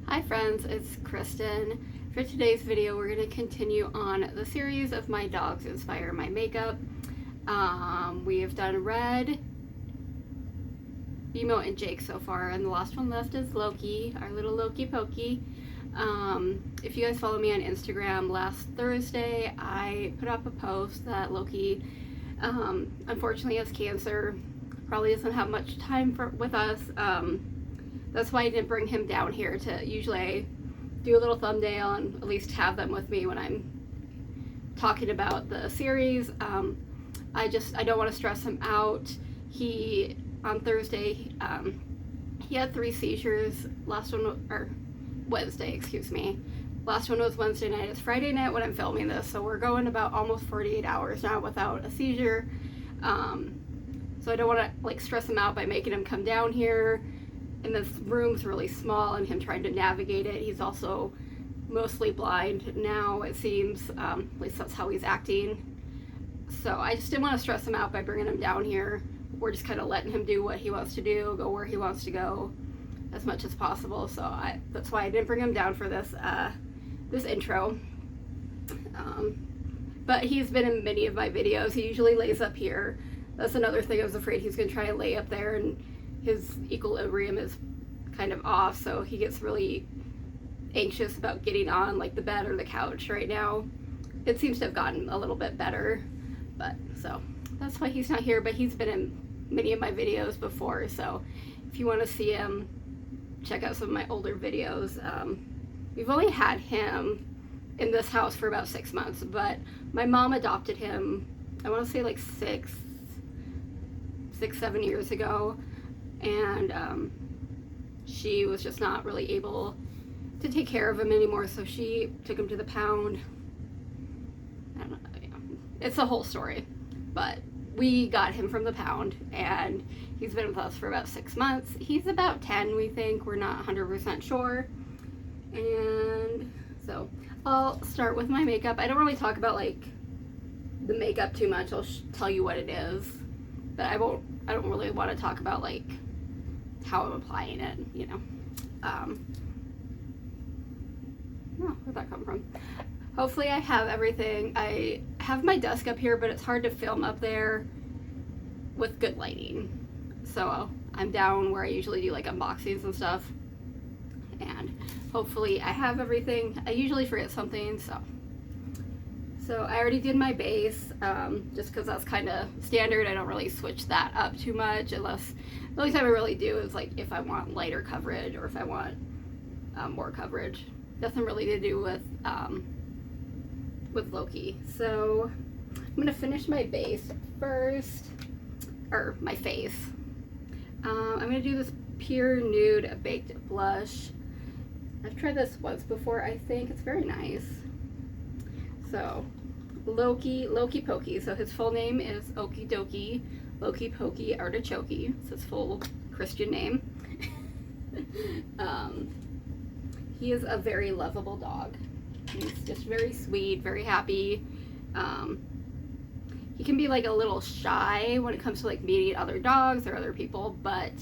Hi friends, it's Kristen. For today's video, we're going to continue on the series of my dogs inspire my makeup. We have done Red, Bimo, and Jake so far, and the last one left is Loki, our little Loki Pokey. If you guys follow me on Instagram, last Thursday I put up a post that Loki unfortunately has cancer, probably doesn't have much time with us. That's why I didn't bring him down here to usually do a little thumbnail and at least have them with me when I'm talking about the series. I don't want to stress him out. On Thursday, he had 3 seizures. Wednesday, excuse me. Last one was Wednesday night. It's Friday night when I'm filming this, so we're going about almost 48 hours now without a seizure. So I don't want to stress him out by making him come down here. And this room's really small and him trying to navigate it. He's also mostly blind now, it seems. At least that's how he's acting. So I just didn't want to stress him out by bringing him down here. We're just kind of letting him do what he wants to do, go where he wants to go as much as possible. So that's why I didn't bring him down for this intro. But he's been in many of my videos. He usually lays up here. That's another thing. I was afraid he's going to try and lay up there and his equilibrium is kind of off, so he gets really anxious about getting on the bed or the couch right now. It seems to have gotten a little bit better, but so that's why he's not here. But he's been in many of my videos before, so if you want to see him, check out some of my older videos. We've only had him in this house for about 6 months, but my mom adopted him, I want to say 7 years ago. And she was just not really able to take care of him anymore, so she took him to the pound. I don't know, it's a whole story, but we got him from the pound and he's been with us for about 6 months. He's about 10, we think. We're not 100% sure. And so I'll start with my makeup. I don't really talk about the makeup too much. I'll tell you what it is, but I don't really want to talk about how I'm applying it, where'd that come from? Hopefully I have everything. I have my desk up here, but it's hard to film up there with good lighting. So I'm down where I usually do unboxings and stuff, and hopefully I have everything. I usually forget something, so I already did my base, just because that's kind of standard. I don't really switch that up too much, unless the only time I really do is if I want lighter coverage or if I want more coverage. Nothing really to do with Loki. So I'm gonna finish my base first, or my face. I'm gonna do this Pure Nude Baked Blush. I've tried this once before, I think. It's very nice. So Loki Pokey. So his full name is Okie Dokie Loki Pokey Artichokey. It's his full Christian name. He is a very lovable dog. He's just very sweet, very happy. He can be a little shy when it comes to meeting other dogs or other people, but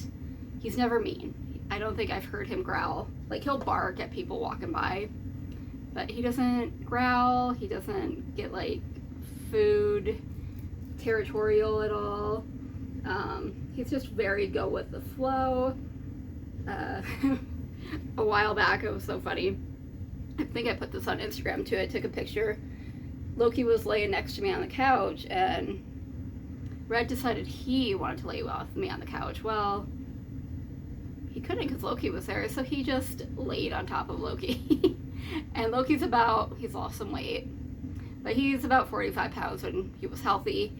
he's never mean. I don't think I've heard him growl. He'll bark at people walking by, but he doesn't growl. He doesn't get food territorial at all. He's just very go with the flow. A while back, it was so funny. I think I put this on Instagram too. I took a picture. Loki was laying next to me on the couch, and Red decided he wanted to lay with me on the couch. Well, he couldn't because Loki was there, so he just laid on top of Loki. And Loki's he's lost some weight, but he's about 45 pounds when he was healthy.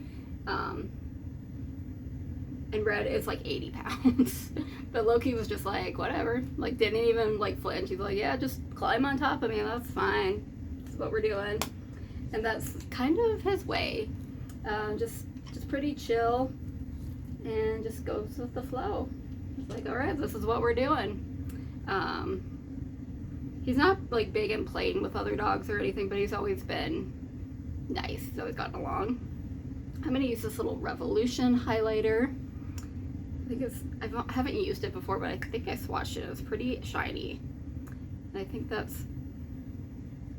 And Red is 80 pounds. But Loki was just whatever. Didn't even flinch. He's yeah, just climb on top of me. That's fine. That's what we're doing. And that's kind of his way. Just pretty chill and just goes with the flow. It's alright, this is what we're doing. He's not big and playing with other dogs or anything, but he's always been nice. He's always gotten along. I'm going to use this little Revolution highlighter. I think I haven't used it before, but I think I swatched it. It was pretty shiny. And I think that's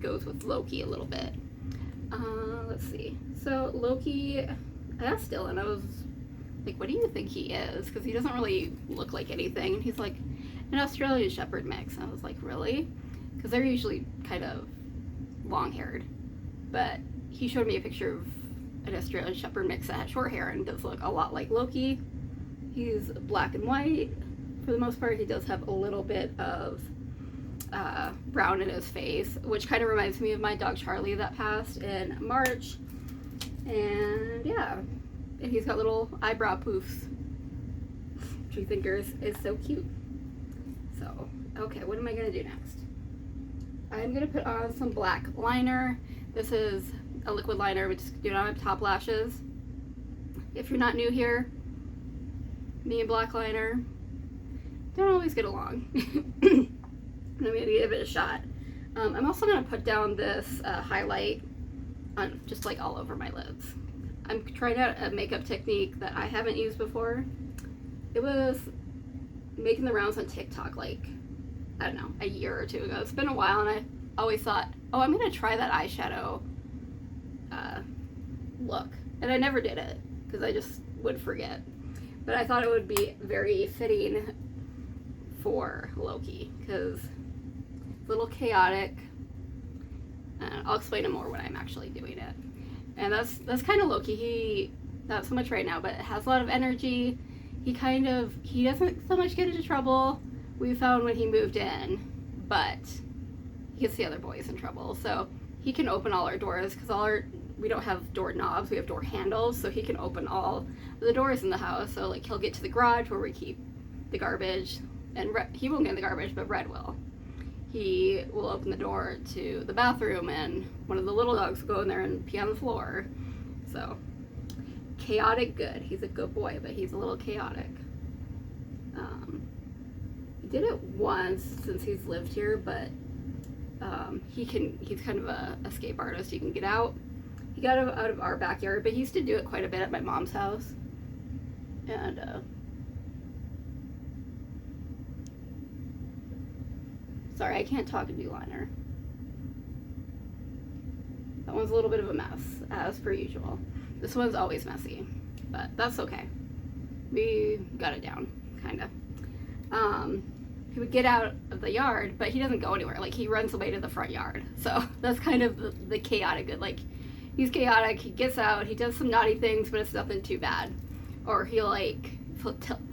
goes with Loki a little bit. Let's see. So Loki, I asked Dylan, I was like, what do you think he is? Because he doesn't really look like anything. And he's like, an Australian Shepherd mix. And I was like, really? Because they're usually kind of long-haired. But he showed me a picture of an Australian Shepherd mix that had short hair and does look a lot like Loki. He's black and white. For the most part, he does have a little bit of brown in his face, which kind of reminds me of my dog Charlie that passed in March. And yeah, and he's got little eyebrow poofs, which I think is so cute. So, okay, what am I going to do next? I'm going to put on some black liner. This is a liquid liner, which do not have top lashes. If you're not new here, me and black liner don't always get along. I'm going to give it a shot. I'm also going to put down this highlight on just like all over my lids. I'm trying out a makeup technique that I haven't used before. It was making the rounds on TikTok like, I don't know, a year or two ago. It's been a while, and I always thought, oh, I'm going to try that eyeshadow look. And I never did it because I just would forget. But I thought it would be very fitting for Loki because it's a little chaotic. And I'll explain it more when I'm actually doing it. And that's kind of Loki. He, not so much right now, but has a lot of energy. He doesn't so much get into trouble. We found when he moved in, but he gets the other boys in trouble. So he can open all our doors because we don't have door knobs, we have door handles, so he can open all the doors in the house. So like he'll get to the garage where we keep the garbage, and he won't get in the garbage, but Red will. He will open the door to the bathroom, and one of the little dogs will go in there and pee on the floor. So chaotic good. He's a good boy, but he's a little chaotic. He did it once since he's lived here, but he's kind of a escape artist. He can get out. He got out of our backyard, but he used to do it quite a bit at my mom's house. And sorry, I can't talk and do liner. That one's a little bit of a mess, as per usual. This one's always messy, but that's okay. We got it down, kind of. He would get out of the yard, but he doesn't go anywhere. Like, he runs away to the front yard. So that's kind of the chaotic good. Like, he's chaotic, he gets out, he does some naughty things, but it's nothing too bad. Or he, like,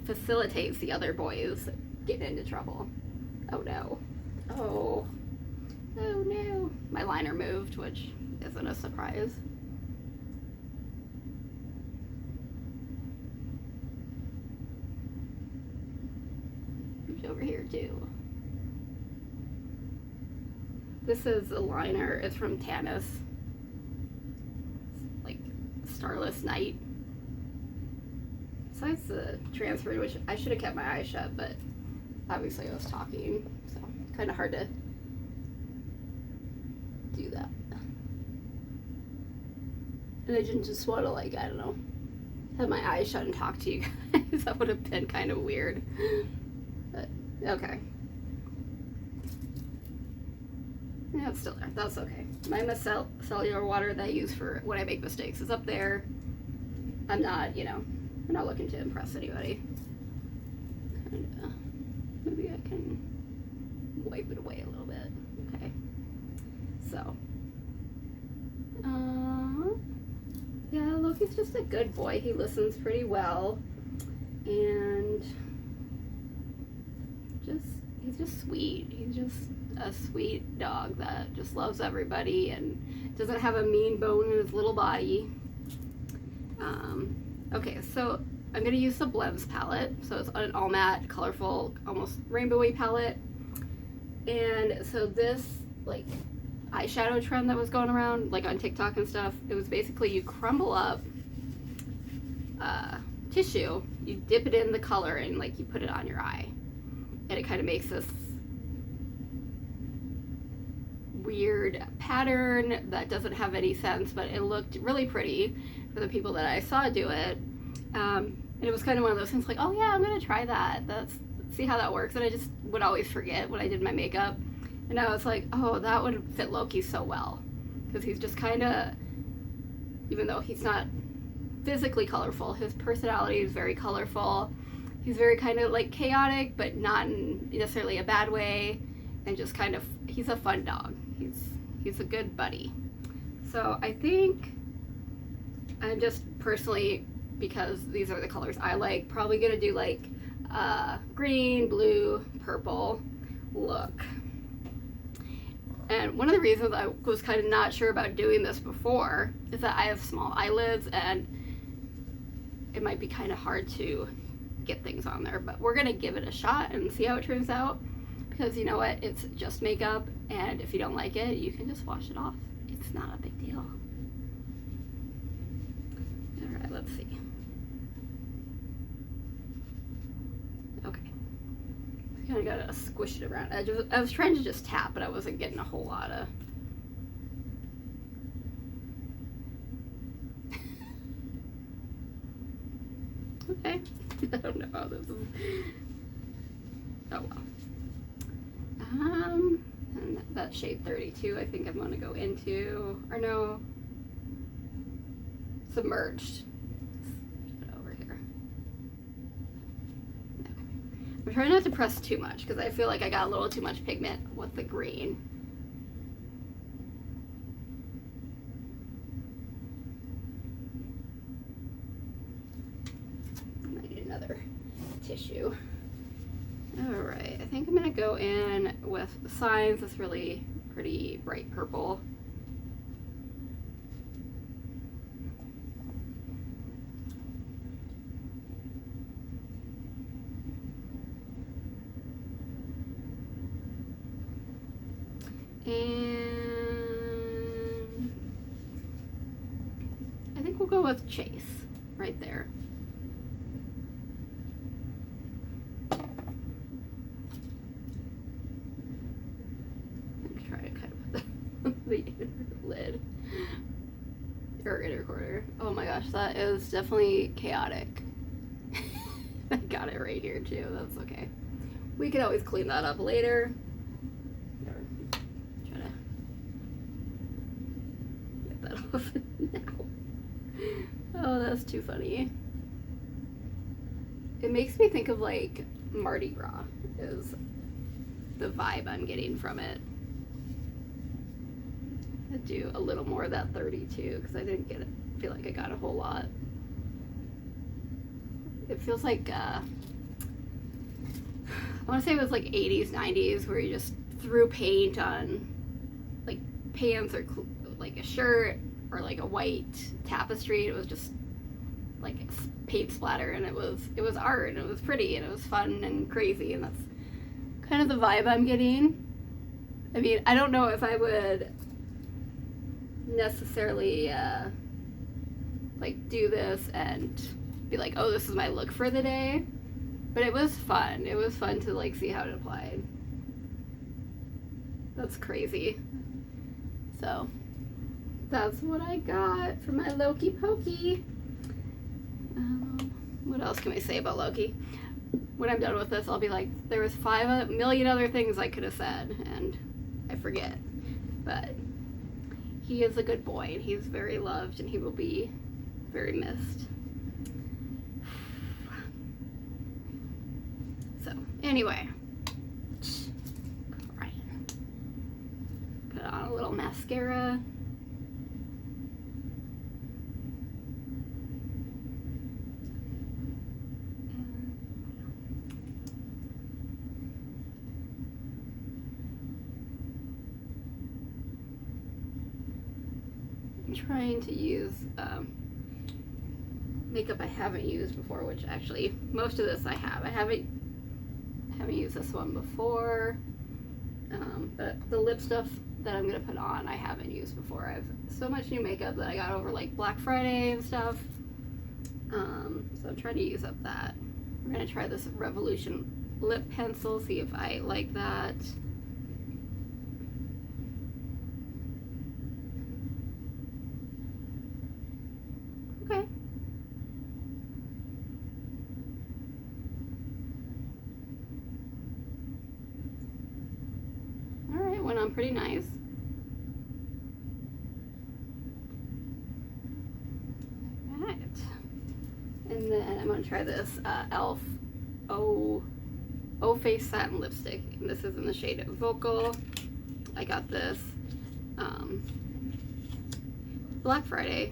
facilitates the other boys getting into trouble. Oh, no. Oh no. My liner moved, which isn't a surprise. Moved over here too. This is a liner. It's from Tanis. It's like Starless Night. Besides the transfer, which I should have kept my eyes shut, but obviously I was talking, so kind of hard to do that. And I didn't just want to, like, I don't know, have my eyes shut and talk to you guys. That would have been kind of weird. But, okay. Yeah, it's still there. That's okay. My micellar water that I use for when I make mistakes is up there. I'm not, I'm not looking to impress anybody. And, maybe I can wipe it away a little bit. Okay. So, yeah, Loki's just a good boy. He listens pretty well, and he's just sweet. He's just a sweet dog that just loves everybody and doesn't have a mean bone in his little body. Okay, so I'm going to use the Blends palette. So it's an all matte, colorful, almost rainbowy palette. And so this, like, eyeshadow trend that was going around, like on TikTok and stuff, it was basically you crumble up tissue, you dip it in the color, and, like, you put it on your eye. And it kind of makes this weird pattern that doesn't have any sense, but it looked really pretty for the people that I saw do it. And it was kind of one of those things like, oh yeah, I'm gonna try that. See how that works. And I just would always forget when I did my makeup. And I was like, oh, that would fit Loki so well. Because he's just kind of, even though he's not physically colorful, his personality is very colorful. He's very kind of like chaotic, but not in necessarily a bad way. And just kind of, he's a fun dog. He's a good buddy. So I think I'm just personally, because these are the colors I like, probably gonna do like green, blue, purple look. And one of the reasons I was kind of not sure about doing this before is that I have small eyelids and it might be kind of hard to get things on there, but we're gonna give it a shot and see how it turns out, because you know what, it's just makeup, and if you don't like it, you can just wash it off. It's not a big deal. All right, let's see. Okay, kind of gotta squish it around. I was trying to just tap, but I wasn't getting a whole lot of. Okay, I don't know how this is. Oh well. And that shade 32, I think I'm gonna go into, or no, submerged. Over here. Okay. I'm trying not to press too much because I feel like I got a little too much pigment with the green. I need another tissue. Alright, I think I'm going to go in with Signs, this really pretty bright purple. And I think we'll go with Chase right there. The inner lid or inner corner. Oh my gosh, that is definitely chaotic. I got it right here too. That's okay. We can always clean that up later. Try to get that off now. Oh, that's too funny. It makes me think of like Mardi Gras is the vibe I'm getting from it. Do a little more of that 32 because I didn't get it. Feel like I got a whole lot. It feels like I want to say it was like 80s, 90s where you just threw paint on like pants or like a shirt or like a white tapestry. It was just like paint splatter, and it was art, and it was pretty, and it was fun and crazy, and that's kind of the vibe I'm getting. I mean, I don't know if I would necessarily like do this and be like, oh, this is my look for the day, but it was fun. It was fun to like see how it applied. That's crazy. So that's what I got for my Loki Pokey. What else can we say about Loki? When I'm done with this, I'll be like, there was 5 million other things I could have said and I forget, but he is a good boy, and he's very loved, and he will be very missed. So, anyway. Put on a little mascara. Trying to use makeup I haven't used before, which actually most of this I have. I haven't used this one before, but the lip stuff that I'm gonna put on I haven't used before. I have so much new makeup that I got over like Black Friday and stuff, so I'm trying to use up that. We're gonna try this Revolution lip pencil, see if I like that. sound pretty nice. Alright. And then I'm going to try this e.l.f. O Face Satin Lipstick. And this is in the shade Vocal. I got this Black Friday,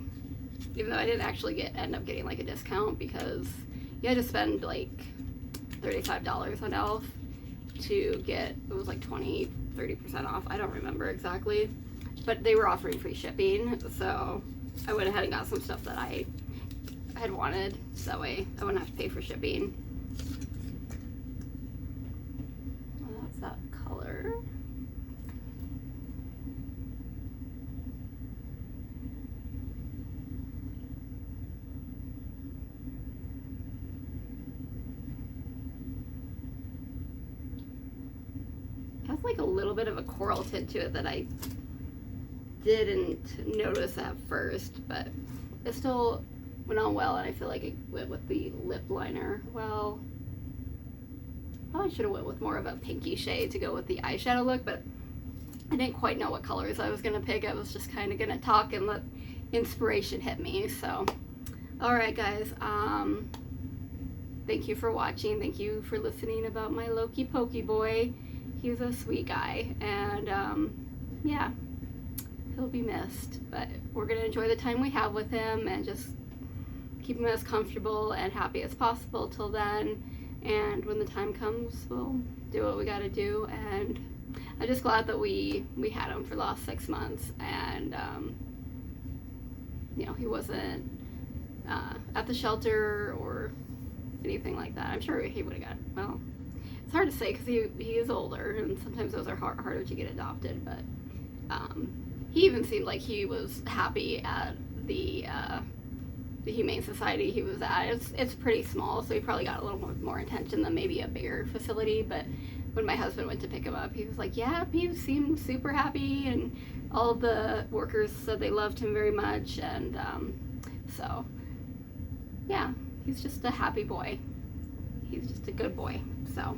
even though I didn't actually end up getting like a discount, because you had to spend like $35 on e.l.f. to get, it was like 20-30% off. I don't remember exactly, but they were offering free shipping, so I went ahead and got some stuff that I had wanted, so that way I wouldn't have to pay for shipping. Well, that's that color. Has like a little bit of a coral tint to it that I didn't notice at first, but it still went on well, and I feel like it went with the lip liner well. Probably should have went with more of a pinky shade to go with the eyeshadow look, but I didn't quite know what colors I was gonna pick. I was just kind of gonna talk and let inspiration hit me. So alright guys, thank you for watching. Thank you for listening about my Loki Pokey boy. He's a sweet guy, and yeah, he'll be missed, but we're gonna enjoy the time we have with him and just keep him as comfortable and happy as possible till then. And when the time comes, we'll do what we gotta do. And I'm just glad that we had him for the last 6 months, and you know, he wasn't at the shelter or anything like that. I'm sure he would have got, well, it's hard to say because he is older, and sometimes those are harder to get adopted, but he even seemed like he was happy at the Humane Society he was at. It's pretty small, so he probably got a little more attention than maybe a bigger facility, but when my husband went to pick him up, he was like, yeah, he seemed super happy, and all the workers said they loved him very much, and so yeah, he's just a happy boy. He's just a good boy. So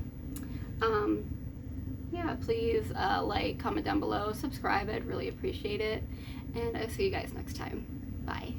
yeah, please like, comment down below, subscribe. I'd really appreciate it, and I'll see you guys next time. Bye.